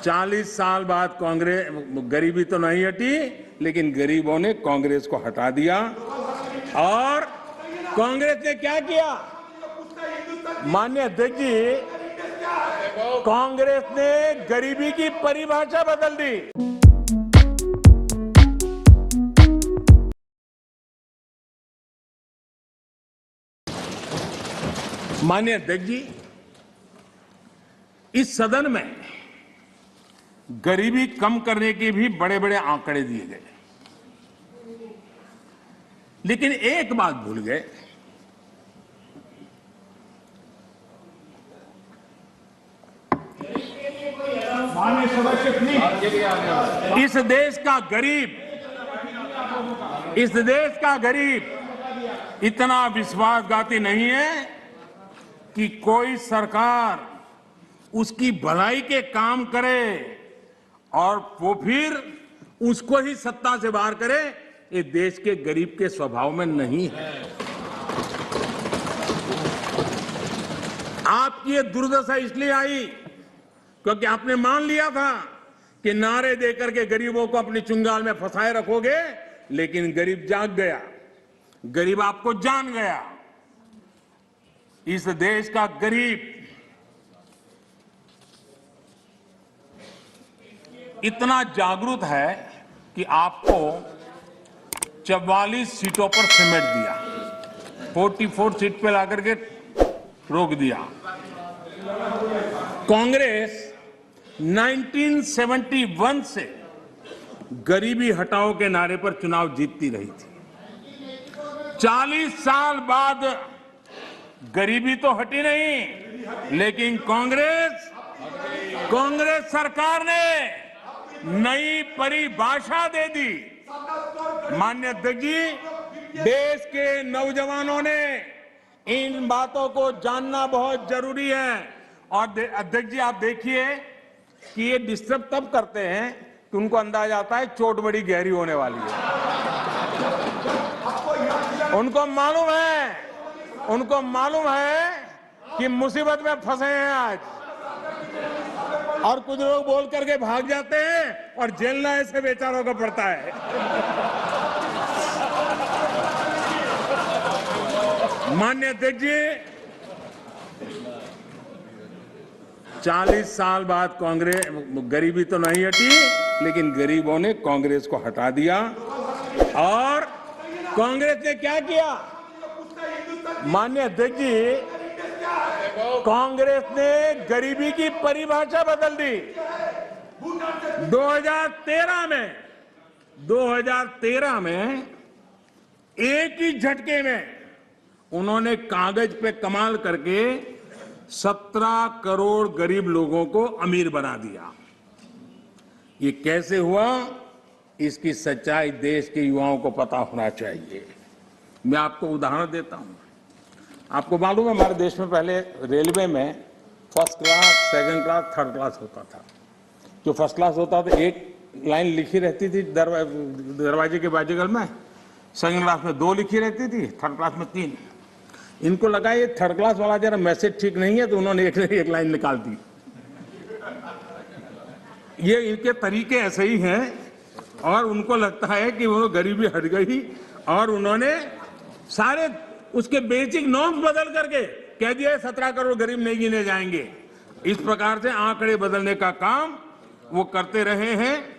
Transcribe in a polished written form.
40 साल बाद कांग्रेस गरीबी तो नहीं हटी, लेकिन गरीबों ने कांग्रेस को हटा दिया। और कांग्रेस ने क्या किया? माननीय अध्यक्ष जी, कांग्रेस ने गरीबी की परिभाषा बदल दी। माननीय अध्यक्ष जी, इस सदन में गरीबी कम करने के भी बड़े बड़े आंकड़े दिए गए, लेकिन एक बात भूल गए। इस देश का गरीब इतना विश्वासघाती नहीं है कि कोई सरकार उसकी भलाई के काम करे और वो फिर उसको ही सत्ता से बाहर करे। ये देश के गरीब के स्वभाव में नहीं है। आपकी ये दुर्दशा इसलिए आई क्योंकि आपने मान लिया था कि नारे देकर के गरीबों को अपनी चुंगाल में फंसाए रखोगे, लेकिन गरीब जाग गया, गरीब आपको जान गया। इस देश का गरीब इतना जागरूक है कि आपको 44 सीटों पर सिमट दिया, 44 सीट पे लाकर के रोक दिया। कांग्रेस 1971 से गरीबी हटाओ के नारे पर चुनाव जीतती रही थी। 40 साल बाद गरीबी तो हटी नहीं, लेकिन कांग्रेस सरकार ने नई परिभाषा दे दी। माननीय अध्यक्ष जी, देश के नौजवानों ने इन बातों को जानना बहुत जरूरी है। और अध्यक्ष जी, आप देखिए कि ये डिस्टर्ब तब करते हैं कि उनको अंदाज आता है चोट बड़ी गहरी होने वाली है। उनको मालूम है कि मुसीबत में फंसे हैं आज, और कुछ लोग बोल करके भाग जाते हैं और झेलना ऐसे बेचारों को पड़ता है। माननीय अध्यक्ष जी, 40 साल बाद कांग्रेस गरीबी तो नहीं हटी, लेकिन गरीबों ने कांग्रेस को हटा दिया। और कांग्रेस ने क्या किया? माननीय अध्यक्ष जी, कांग्रेस ने गरीबी की परिभाषा बदल दी। 2013 में एक ही झटके में उन्होंने कागज पे कमाल करके 17 करोड़ गरीब लोगों को अमीर बना दिया। ये कैसे हुआ, इसकी सच्चाई देश के युवाओं को पता होना चाहिए। मैं आपको उदाहरण देता हूं। आपको मालूम है, हमारे देश में पहले रेलवे में first class, second class, third class होता था। जो फर्स्ट क्लास होता था, एक लाइन लिखी रहती थी दरवाजे के बाजूगल में, सेकंड क्लास में 2 लिखी रहती थी, थर्ड क्लास में 3। इनको लगा ये थर्ड क्लास वाला जरा मैसेज ठीक नहीं है, तो उन्होंने एक लाइन निकाल दी। ये इनके तरीके ऐसे ही हैं, और उनको लगता है कि वो गरीबी हट गई, और उन्होंने सारे उसके बेसिक नॉर्म्स बदल करके कह दिया 17 करोड़ गरीब नहीं गिने जाएंगे। इस प्रकार से आंकड़े बदलने का काम वो करते रहे हैं।